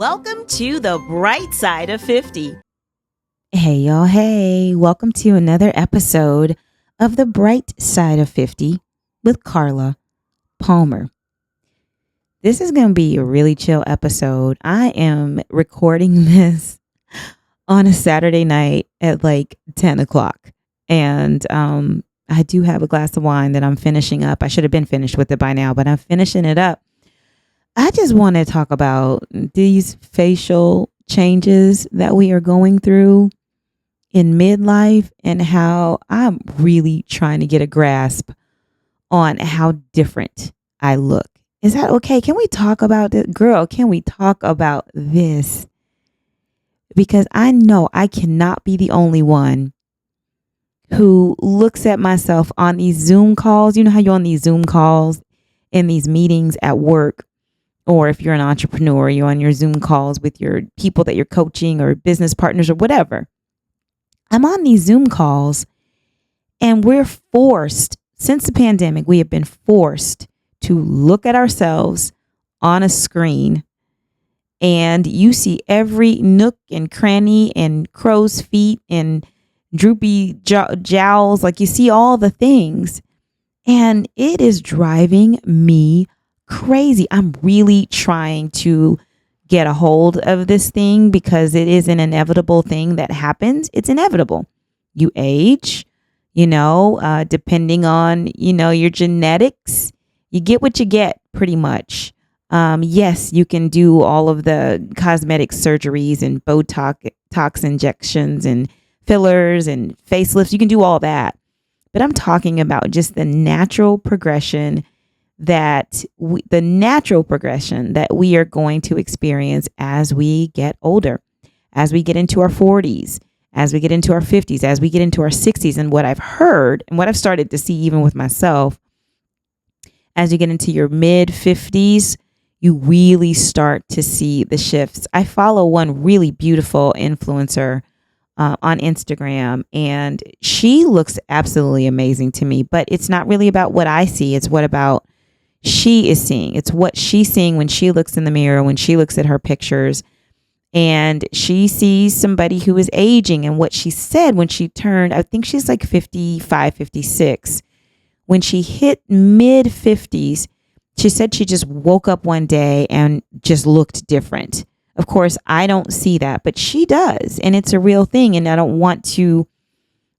Welcome to the bright side of 50. Hey, y'all. Hey, welcome to another episode of The Bright Side of 50 with Carla Palmer. This is going to be a really chill episode. I am recording this on a Saturday night at like 10 o'clock. And I do have a glass of wine that I'm finishing up. I should have been finished with it by now, but I'm finishing it up. I just want to talk about these facial changes that we are going through in midlife and how I'm really trying to get a grasp on how different I look. Is that okay? Can we talk about it? Girl, can we talk about this? Because I know I cannot be the only one who looks at myself on these Zoom calls. You know how you're on these Zoom calls in these meetings at work, or if you're an entrepreneur, you're on your Zoom calls with your people that you're coaching or business partners or whatever. I'm on these Zoom calls and we're forced, since the pandemic, we have been forced to look at ourselves on a screen, and you see every nook and cranny and crow's feet and droopy jowls. Like, you see all the things, and it is driving me crazy. I'm really trying to get a hold of this thing because it is an inevitable thing that happens. It's inevitable. You age, depending on, your genetics, you get what you get pretty much. Yes, you can do all of the cosmetic surgeries and Botox injections and fillers and facelifts. You can do all that. But I'm talking about just the natural progression that we are going to experience as we get older, as we get into our 40s, as we get into our 50s, as we get into our 60s. And what I've heard and what I've started to see even with myself, as you get into your mid 50s, you really start to see the shifts. I follow one really beautiful influencer on Instagram, and she looks absolutely amazing to me. But it's not really about what I see. It's what she is seeing. It's what she's seeing when she looks in the mirror, when she looks at her pictures, and she sees somebody who is aging. And what she said when she turned, I think she's like 55, 56, when she hit mid 50s, she said she just woke up one day and just looked different. Of course, I don't see that, but she does. And it's a real thing. And I don't want to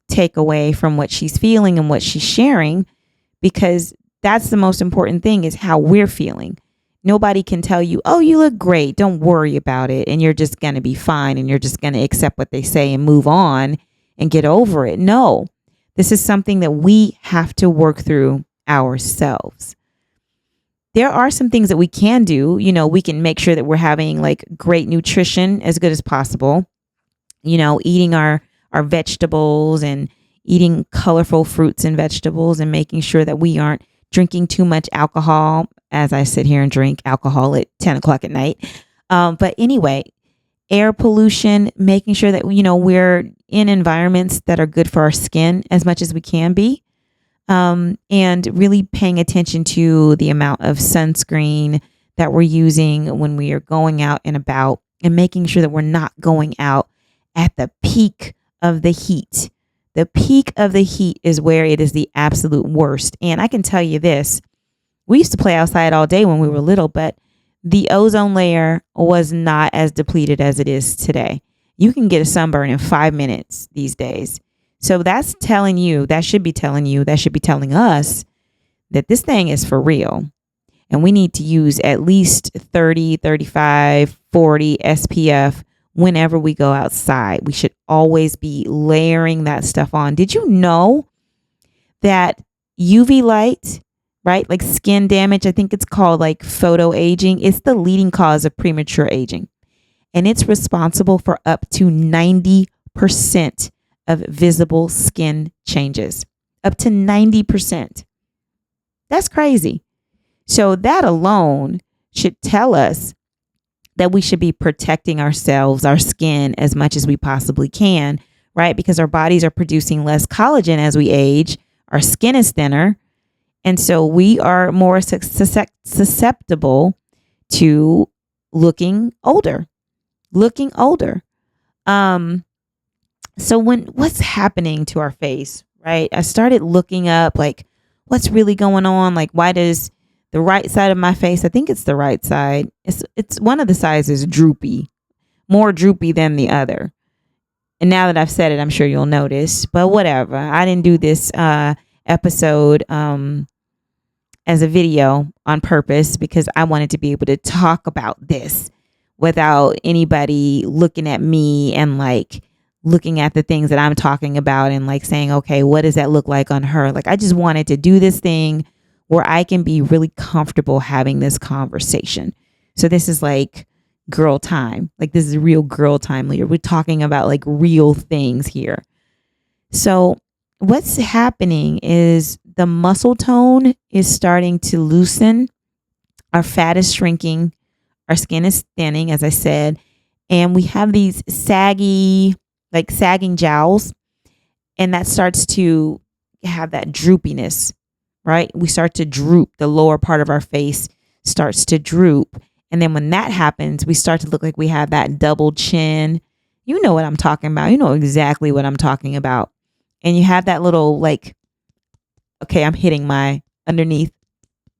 take away from what she's feeling and what she's sharing, because that's the most important thing, is how we're feeling. Nobody can tell you, oh, you look great, don't worry about it, and you're just going to be fine, and you're just going to accept what they say and move on and get over it. No, this is something that we have to work through ourselves. There are some things that we can do. We can make sure that we're having like great nutrition as good as possible, eating our vegetables and eating colorful fruits and vegetables, and making sure that we aren't drinking too much alcohol, as I sit here and drink alcohol at 10 o'clock at night. But anyway, air pollution, making sure that, we're in environments that are good for our skin as much as we can be. And really paying attention to the amount of sunscreen that we're using when we are going out and about, and making sure that we're not going out at the peak of the heat. The peak of the heat is where it is the absolute worst. And I can tell you this, we used to play outside all day when we were little, but the ozone layer was not as depleted as it is today. You can get a sunburn in 5 minutes these days. So that should be telling us that this thing is for real. And we need to use at least 30, 35, 40 SPF whenever we go outside. We should always be layering that stuff on. Did you know that UV light, right? Like skin damage, I think it's called like photo aging. It's the leading cause of premature aging. And it's responsible for up to 90% of visible skin changes. Up to 90%. That's crazy. So that alone should tell us that we should be protecting ourselves, our skin, as much as we possibly can, right? Because our bodies are producing less collagen as we age. Our skin is thinner. And so we are more susceptible to looking older, looking older. So what's happening to our face, right? I started looking up like what's really going on. Like, why does the right side of my face, I think it's the right side. It's one of the sides is droopy, more droopy than the other. And now that I've said it, I'm sure you'll notice. But whatever. I didn't do this episode as a video on purpose because I wanted to be able to talk about this without anybody looking at me and like looking at the things that I'm talking about and like saying, okay, what does that look like on her? Like, I just wanted to do this thing where I can be really comfortable having this conversation. So this is like girl time. Like, this is real girl time, Leader. We're talking about like real things here. So what's happening is the muscle tone is starting to loosen. Our fat is shrinking. Our skin is thinning, as I said. And we have these sagging jowls. And that starts to have that droopiness, right? We start to droop. The lower part of our face starts to droop. And then when that happens, we start to look like we have that double chin. You know what I'm talking about. You know exactly what I'm talking about. And you have that little like, okay, I'm hitting my underneath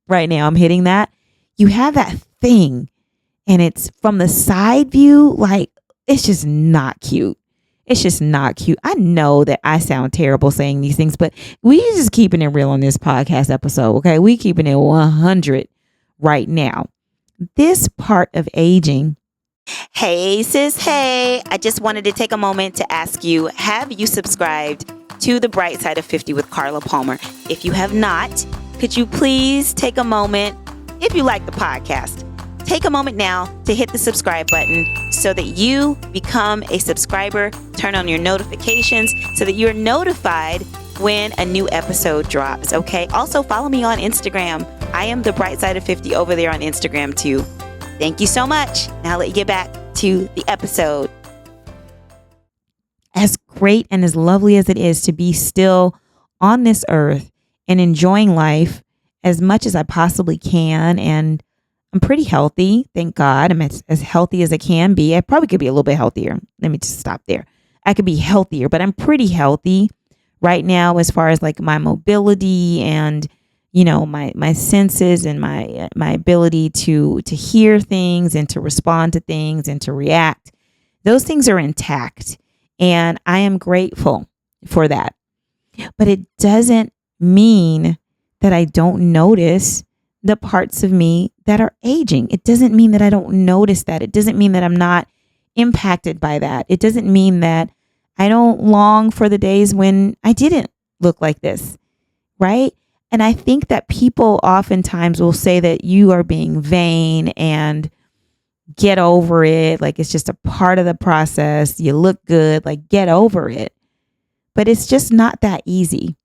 right now. I'm hitting that. You have that thing. And it's from the side view, like, it's just not cute. It's just not cute. I know that I sound terrible saying these things, but we just keeping it real on this podcast episode, okay? We keeping it 100 right now. This part of aging. Hey, sis. Hey, I just wanted to take a moment to ask you, have you subscribed to The Bright Side of 50 with Carla Palmer? If you have not, could you please take a moment, if you like the podcast, take a moment now to hit the subscribe button so that you become a subscriber. Turn on your notifications so that you're notified when a new episode drops, okay? Also, follow me on Instagram. I am The Bright Side of 50 over there on Instagram too. Thank you so much. Now let you get back to the episode. As great and as lovely as it is to be still on this earth and enjoying life as much as I possibly can, and I'm pretty healthy, thank God. I'm as healthy as I can be. I probably could be a little bit healthier. Let me just stop there. I could be healthier, but I'm pretty healthy right now as far as like my mobility and, you know, my senses and my ability to hear things and to respond to things and to react. Those things are intact, and I am grateful for that. But it doesn't mean that I don't notice the parts of me that are aging. It doesn't mean that I don't notice that. It doesn't mean that I'm not impacted by that. It doesn't mean that I don't long for the days when I didn't look like this, right? And I think that people oftentimes will say that you are being vain and get over it. Like, it's just a part of the process. You look good, like, get over it. But it's just not that easy.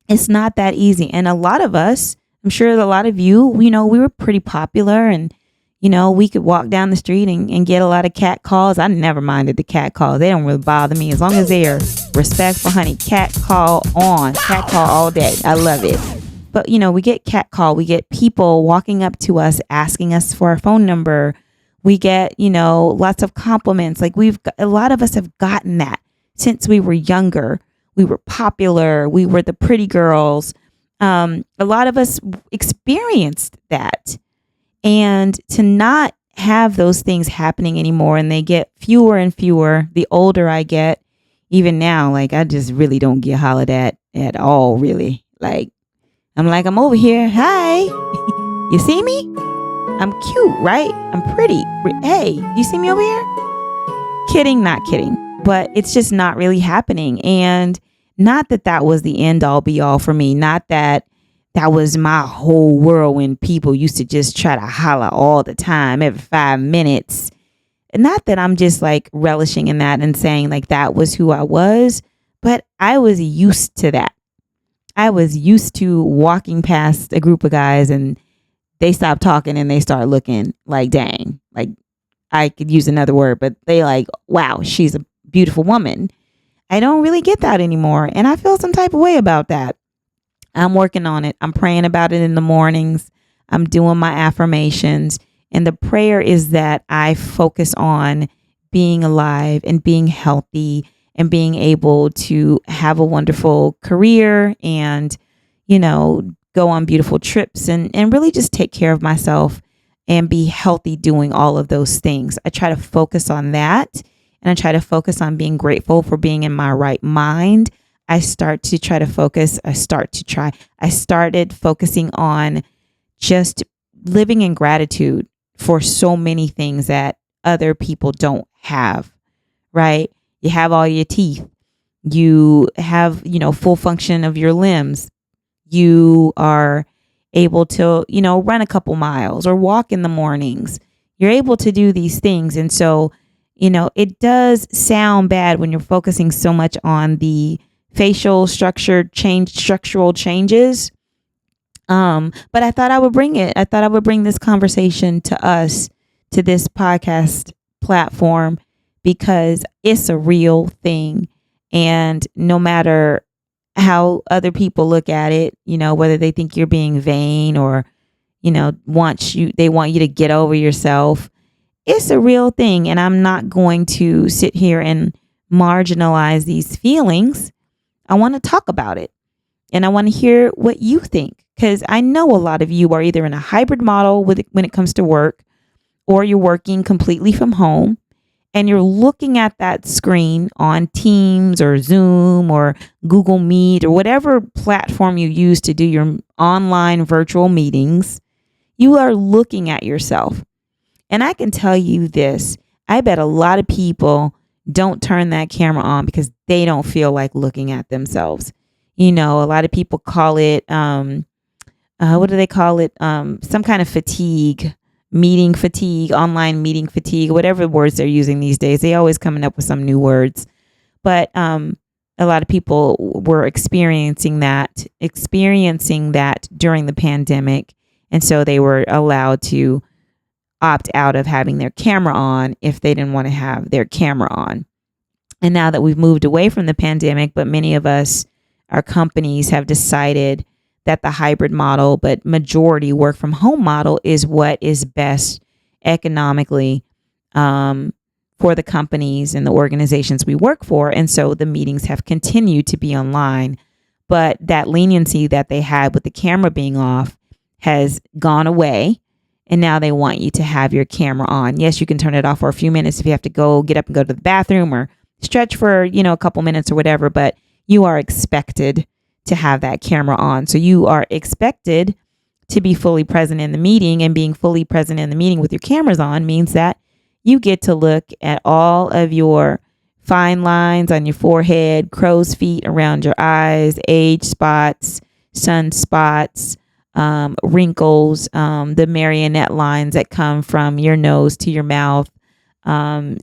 It's not that easy. And a lot of us, I'm sure a lot of you, you know, we were pretty popular, and, you know, we could walk down the street and get a lot of cat calls. I never minded the cat calls. They don't really bother me as long as they're respectful, honey. Cat call on, cat call all day. I love it. But, you know, we get cat call. We get people walking up to us, asking us for our phone number. We get, you know, lots of compliments. Like, a lot of us have gotten that since we were younger. We were popular. We were the pretty girls. A lot of us experienced that, and to not have those things happening anymore, and they get fewer and fewer the older I get. Even now, like, I just really don't get hollered at all, really. Like, I'm over here. Hi, you see me? I'm cute, right? I'm pretty. Hey, you see me over here? Kidding, not kidding. But it's just not really happening. And not that that was the end all be all for me. Not that that was my whole world when people used to just try to holler all the time, every 5 minutes. Not that I'm just like relishing in that and saying like that was who I was, but I was used to that. I was used to walking past a group of guys and they stop talking and they start looking like, dang, like, I could use another word, but they like, wow, she's a beautiful woman. I don't really get that anymore. And I feel some type of way about that. I'm working on it. I'm praying about it in the mornings. I'm doing my affirmations. And the prayer is that I focus on being alive and being healthy and being able to have a wonderful career and, go on beautiful trips and really just take care of myself and be healthy doing all of those things. I try to focus on that, and I try to focus on being grateful for being in my right mind. I started focusing on just living in gratitude for so many things that other people don't have, right? You have all your teeth. You have, full function of your limbs. You are able to, run a couple miles or walk in the mornings. You're able to do these things. And so, it does sound bad when you're focusing so much on the structural changes. But I thought I would bring it. I thought I would bring this conversation to us, to this podcast platform, because it's a real thing. And no matter how other people look at it, whether they think you're being vain or, they want you to get over yourself, it's a real thing. And I'm not going to sit here and marginalize these feelings. I want to talk about it. And I want to hear what you think, because I know a lot of you are either in a hybrid model when it comes to work, or you're working completely from home and you're looking at that screen on Teams or Zoom or Google Meet or whatever platform you use to do your online virtual meetings. You are looking at yourself. And I can tell you this, I bet a lot of people don't turn that camera on because they don't feel like looking at themselves. A lot of people call it, what do they call it? Some kind of fatigue, meeting fatigue, online meeting fatigue, whatever words they're using these days. They always coming up with some new words. But a lot of people were experiencing that during the pandemic. And so they were allowed to opt out of having their camera on if they didn't want to have their camera on. And now that we've moved away from the pandemic, but many of us, our companies have decided that the hybrid model, but majority work from home model is what is best economically for the companies and the organizations we work for. And so the meetings have continued to be online, but that leniency that they had with the camera being off has gone away. And now they want you to have your camera on. Yes, you can turn it off for a few minutes if you have to get up and go to the bathroom or stretch for, a couple minutes or whatever, but you are expected to have that camera on. So you are expected to be fully present in the meeting, and being fully present in the meeting with your cameras on means that you get to look at all of your fine lines on your forehead, crow's feet around your eyes, age spots, sunspots, wrinkles, the marionette lines that come from your nose to your mouth,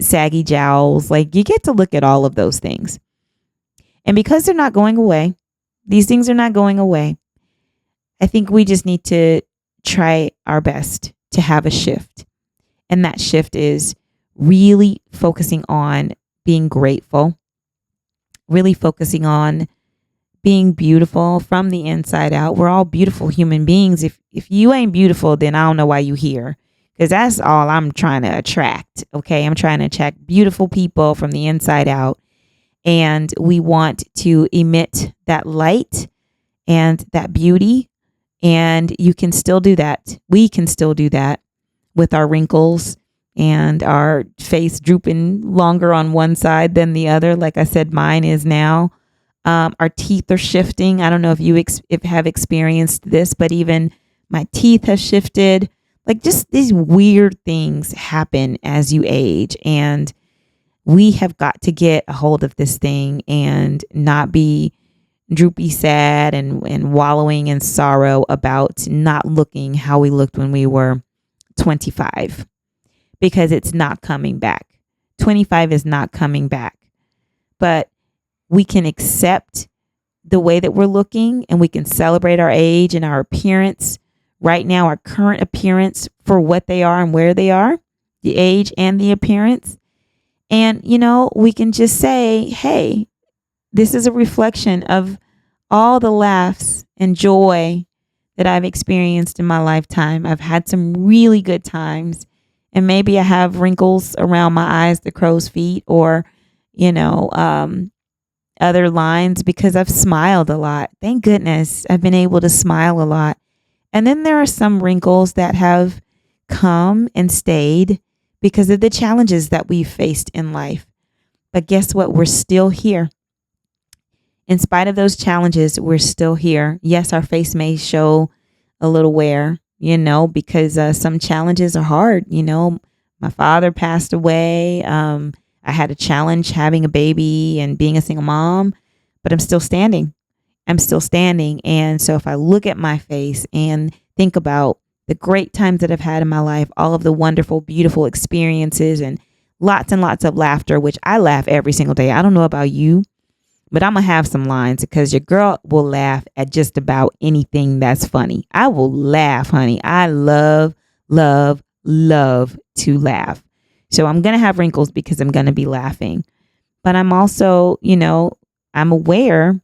saggy jowls. Like, you get to look at all of those things. And because they're not going away, these things are not going away, I think we just need to try our best to have a shift. And that shift is really focusing on being grateful, really focusing on being beautiful from the inside out. We're all beautiful human beings. If you ain't beautiful, then I don't know why you here, because that's all I'm trying to attract. Okay, I'm trying to attract beautiful people from the inside out. And we want to emit that light and that beauty. And you can still do that. We can still do that with our wrinkles and our face drooping longer on one side than the other. Like I said, mine is now. Our teeth are shifting. I don't know if you have experienced this, but even my teeth have shifted. Like, just these weird things happen as you age. And we have got to get a hold of this thing and not be droopy sad and wallowing in sorrow about not looking how we looked when we were 25, because it's not coming back. 25 is not coming back. But we can accept the way that we're looking, and we can celebrate our age and our appearance right now, our current appearance, for what they are and where they are, the age and the appearance. And, we can just say, hey, this is a reflection of all the laughs and joy that I've experienced in my lifetime. I've had some really good times, And maybe I have wrinkles around my eyes, the crow's feet, or, you know, other lines because I've smiled a lot. Thank goodness I've been able to smile a lot. And then there are some wrinkles that have come and stayed because of the challenges that we've faced in life. But guess what? We're still here. In spite of those challenges, we're still here. Yes, our face may show a little wear, because some challenges are hard. My father passed away. I had a challenge having a baby and being a single mom, but I'm still standing. I'm still standing. And so if I look at my face and think about the great times that I've had in my life, all of the wonderful, beautiful experiences and lots of laughter, which I laugh every single day. I don't know about you, but I'm going to have some lines because your girl will laugh at just about anything that's funny. I will laugh, honey. I love, love, love to laugh. So I'm going to have wrinkles because I'm going to be laughing. But I'm also, I'm aware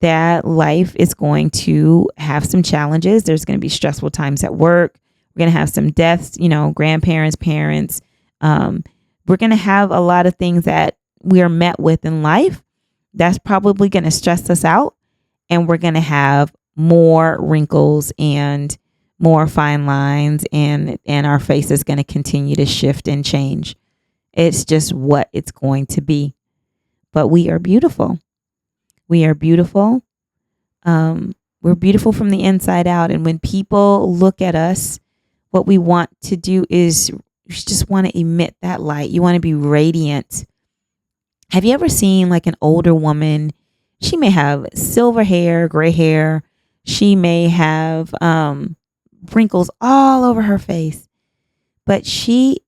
that life is going to have some challenges. There's going to be stressful times at work. We're going to have some deaths, grandparents, parents. We're going to have a lot of things that we are met with in life. That's probably going to stress us out. And we're going to have more wrinkles and more fine lines, and our face is going to continue to shift and change. It's just what it's going to be. But we are beautiful. We are beautiful. We're beautiful from the inside out. And when people look at us, what we want to do is you just want to emit that light. You want to be radiant. Have you ever seen like an older woman? She may have silver hair, gray hair. She may have wrinkles all over her face, but she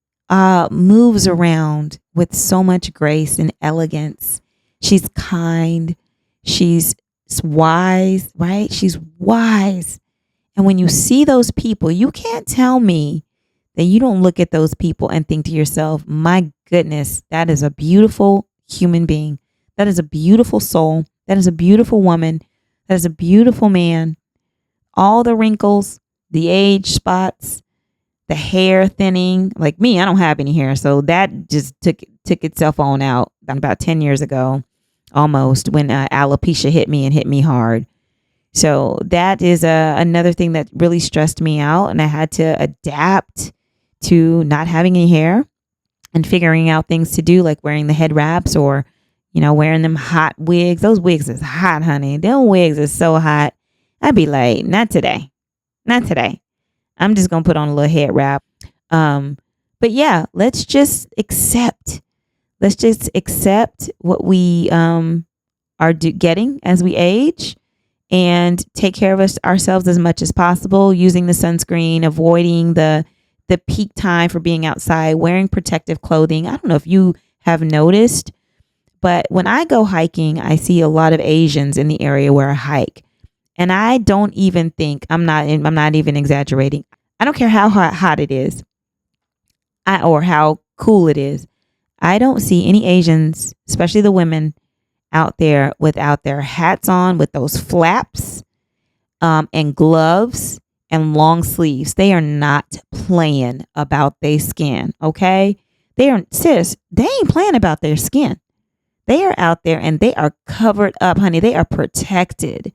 moves around with so much grace and elegance. She's kind. She's wise, right? She's wise. And when you see those people, you can't tell me that you don't look at those people and think to yourself, my goodness, that is a beautiful human being. That is a beautiful soul. That is a beautiful woman. That is a beautiful man. All the wrinkles, the age spots, the hair thinning. Like me, I don't have any hair. So that just took itself on out about 10 years ago, almost, when alopecia hit me hard. So that is another thing that really stressed me out. And I had to adapt to not having any hair and figuring out things to do, like wearing the head wraps or, wearing them hot wigs. Those wigs is hot, honey. Them wigs is so hot. I'd be like, not today. Not today. I'm just going to put on a little head wrap. But yeah, let's just accept. Let's just accept what we are getting as we age and take care of ourselves as much as possible, using the sunscreen, avoiding the peak time for being outside, wearing protective clothing. I don't know if you have noticed, but when I go hiking, I see a lot of Asians in the area where I hike. And I don't even think, I'm not even exaggerating. I don't care how hot it is or how cool it is. I don't see any Asians, especially the women out there, without their hats on, with those flaps and gloves and long sleeves. They are not playing about their skin, okay? They ain't playing about their skin. They are out there and they are covered up, honey. They are protected.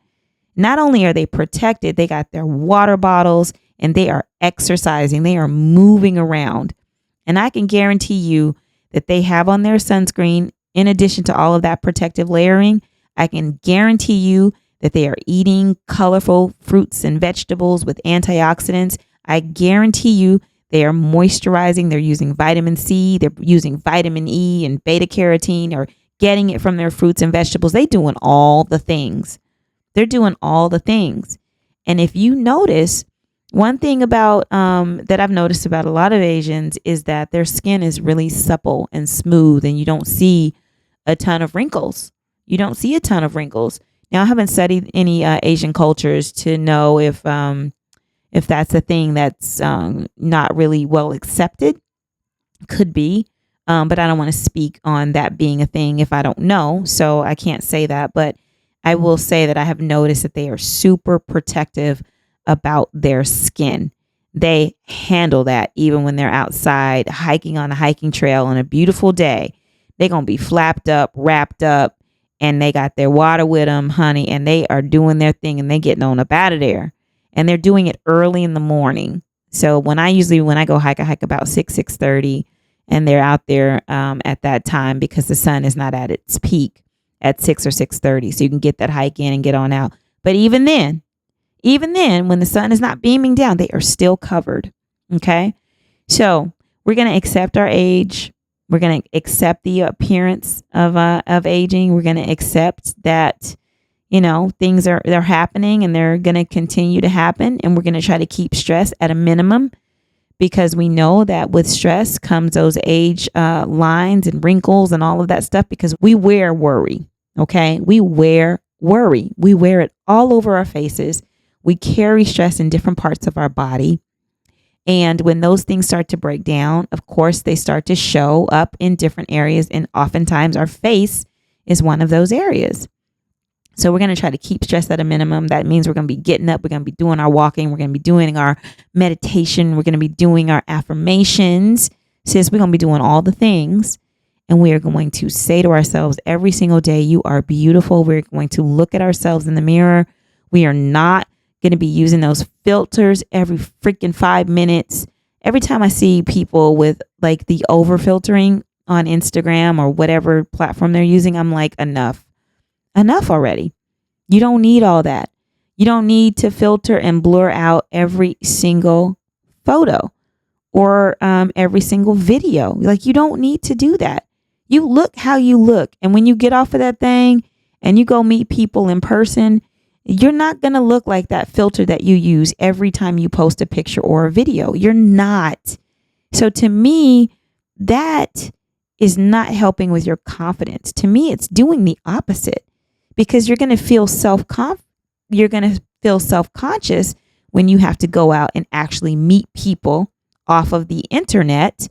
Not only are they protected, they got their water bottles and they are exercising. They are moving around. And I can guarantee you that they have on their sunscreen, in addition to all of that protective layering. I can guarantee you that they are eating colorful fruits and vegetables with antioxidants. I guarantee you they are moisturizing. They're using vitamin C. They're using vitamin E and beta carotene, or getting it from their fruits and vegetables. They're doing all the things. They're doing all the things. And if you notice, one thing about that I've noticed about a lot of Asians is that their skin is really supple and smooth, and you don't see a ton of wrinkles. You don't see a ton of wrinkles. Now, I haven't studied any Asian cultures to know if that's a thing that's not really well accepted. Could be. But I don't want to speak on that being a thing if I don't know. So I can't say that. But I will say that I have noticed that they are super protective about their skin. they handle that even when they're outside hiking on a hiking trail on a beautiful day. They're going to be flapped up, wrapped up, and they got their water with them, honey, and they are doing their thing and they getting on up out of there. And they're doing it early in the morning. So when I go hike, I hike about 6:30, and they're out there at that time because the sun is not at its peak at 6 or 6:30. So you can get that hike in and get on out. But even then, when the sun is not beaming down, they are still covered. Okay. So we're going to accept our age. We're going to accept the appearance of aging. We're going to accept that, things they're happening and they're going to continue to happen. And we're going to try to keep stress at a minimum, because we know that with stress comes those age lines and wrinkles and all of that stuff, because we wear worry. Okay. We wear worry. We wear it all over our faces. We carry stress in different parts of our body. And when those things start to break down, of course, they start to show up in different areas. And oftentimes our face is one of those areas. So we're going to try to keep stress at a minimum. That means we're going to be getting up. We're going to be doing our walking. We're going to be doing our meditation. We're going to be doing our affirmations. Sis, we're going to be doing all the things. And we are going to say to ourselves every single day, you are beautiful. We're going to look at ourselves in the mirror. We are not going to be using those filters every freaking 5 minutes. Every time I see people with like the over filtering on Instagram or whatever platform they're using, I'm like, enough already. You don't need all that. You don't need to filter and blur out every single photo or every single video. Like, you don't need to do that. You look how you look. And when you get off of that thing and you go meet people in person, you're not going to look like that filter that you use every time you post a picture or a video. You're not. So to me, that is not helping with your confidence. To me, it's doing the opposite, because you're going to feel self-conscious when you have to go out and actually meet people off of the internet,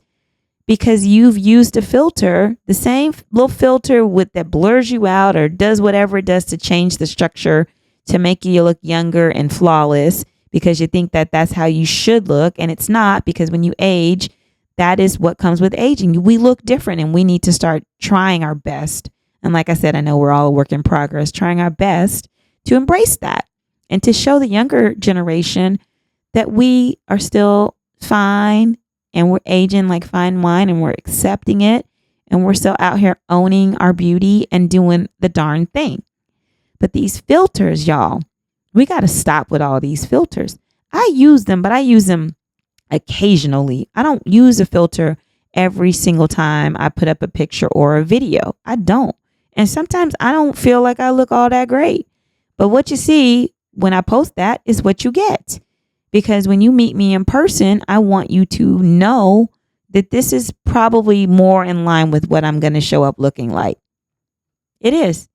because you've used a filter, the same little filter that blurs you out or does whatever it does to change the structure to make you look younger and flawless, because you think that that's how you should look. And it's not, because when you age, that is what comes with aging. We look different, and we need to start trying our best. And like I said, I know we're all a work in progress, trying our best to embrace that and to show the younger generation that we are still fine and we're aging like fine wine and we're accepting it, and we're still out here owning our beauty and doing the darn thing. But these filters, y'all, we got to stop with all these filters. I use them, but I use them occasionally. I don't use a filter every single time I put up a picture or a video. I don't. And sometimes I don't feel like I look all that great. But what you see when I post that is what you get. Because when you meet me in person, I want you to know that this is probably more in line with what I'm going to show up looking like. It is.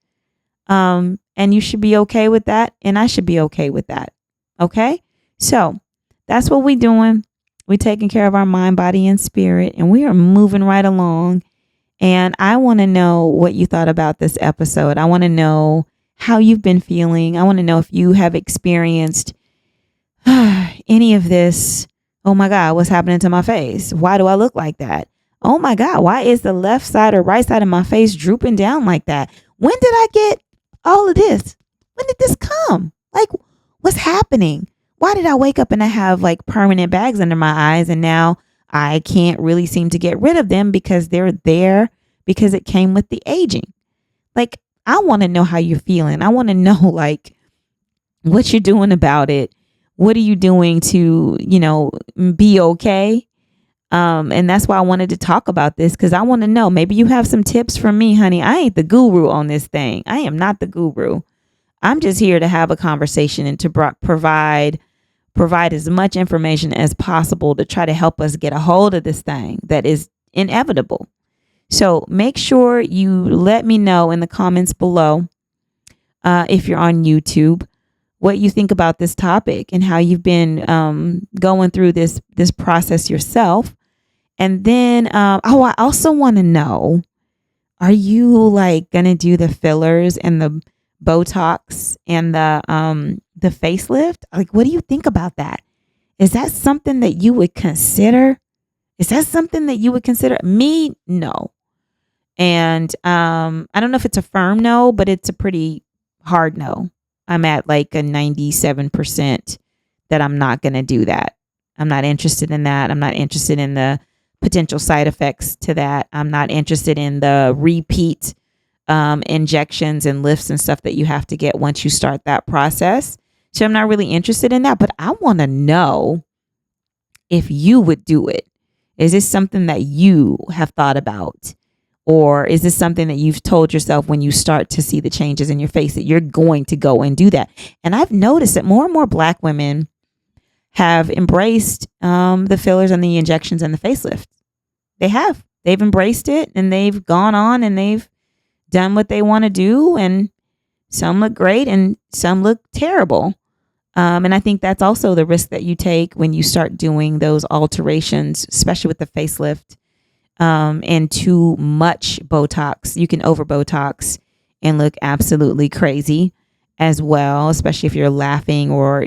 And you should be okay with that. And I should be okay with that. Okay. So that's what we're doing. We're taking care of our mind, body, and spirit, and we are moving right along. And I want to know what you thought about this episode. I want to know how you've been feeling. I want to know if you have experienced any of this. Oh my God, what's happening to my face? Why do I look like that? Oh my God, why is the left side or right side of my face drooping down like that? When did I get all of this? When did this come? Like, what's happening? Why did I wake up and I have like permanent bags under my eyes, and now I can't really seem to get rid of them because they're there because it came with the aging? Like, I want to know how you're feeling. I want to know like what you're doing about it. What are you doing to, be okay? And that's why I wanted to talk about this, because I want to know, maybe you have some tips for me, honey. I ain't the guru on this thing. I am not the guru. I'm just here to have a conversation and to provide as much information as possible to try to help us get a hold of this thing that is inevitable. So make sure you let me know in the comments below, if you're on YouTube, what you think about this topic and how you've been going through this process yourself. And then, I also want to know, are you like going to do the fillers and the Botox and the facelift? Like, what do you think about that? Is that something that you would consider? Is that something that you would consider? Me, no. And I don't know if it's a firm no, but it's a pretty hard no. I'm at like a 97% that I'm not going to do that. I'm not interested in that. I'm not interested in the potential side effects to that. I'm not interested in the repeat injections and lifts and stuff that you have to get once you start that process. So I'm not really interested in that, but I want to know if you would do it. Is this something that you have thought about? Or is this something that you've told yourself when you start to see the changes in your face that you're going to go and do that? And I've noticed that more and more Black women have embraced the fillers and the injections and the facelift. They have. They've embraced it and they've gone on and they've done what they want to do. And some look great and some look terrible. And I think that's also the risk that you take when you start doing those alterations, especially with the facelift and too much Botox. You can over Botox and look absolutely crazy as well, especially if you're laughing or,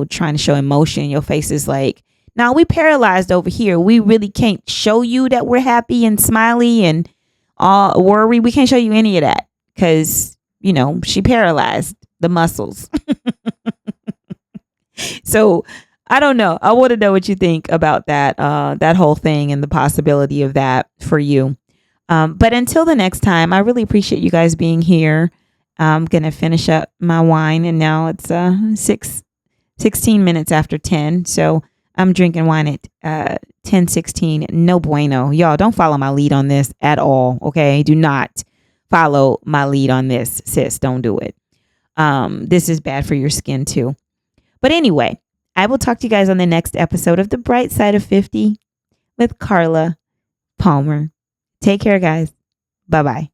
trying to show emotion. Your face is like, now we paralyzed over here. We really can't show you that we're happy and smiley and all worry. We can't show you any of that because, she paralyzed the muscles. So I don't know. I want to know what you think about that whole thing and the possibility of that for you. But until the next time, I really appreciate you guys being here. I'm going to finish up my wine and now it's 16 minutes after 10. So I'm drinking wine at 10:16. No bueno. Y'all don't follow my lead on this at all. Okay. Do not follow my lead on this, sis. Don't do it. This is bad for your skin too. But anyway, I will talk to you guys on the next episode of The Bright Side of 50 with Carla Palmer. Take care, guys. Bye-bye.